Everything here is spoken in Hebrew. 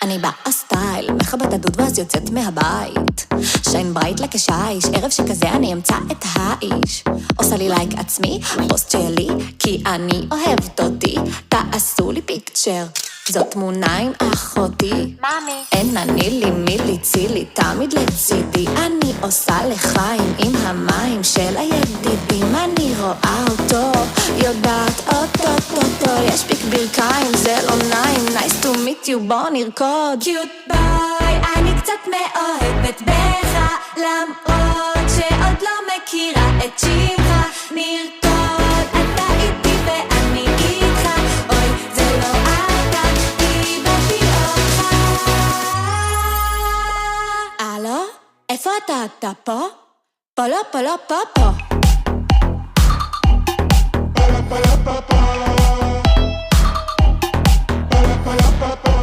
אני באה סטייל, מכבת הדוד ואז יוצאת מהבית. שיין ברייט לקשייש, ערב שכזה אני אמצא את האיש. עושה לי לייק עצמי, פוסט שלי, כי אני אוהבת אותי. תעשו לי פיקצ'ר, זאת תמונה עם אחותי. מאמי אין אני לי מי ליצילי, תמיד לצידי. אני עושה לחיים עם המים של הידידים. אני רואה אותו, יודעת אותו, יש פיק ברכיים, זה לא נעים. Nice to meet you, בוא נרקוד. קיוט ביי, אני קצת מאוהבת בך, למרות שעוד לא מכירה את שמך. נרקוד, אתה איתי ואני איתך, אוי זה לא אתה, איבדתי אותך. הלו? איפה אתה פה? פה לא, פה לא, פה פה.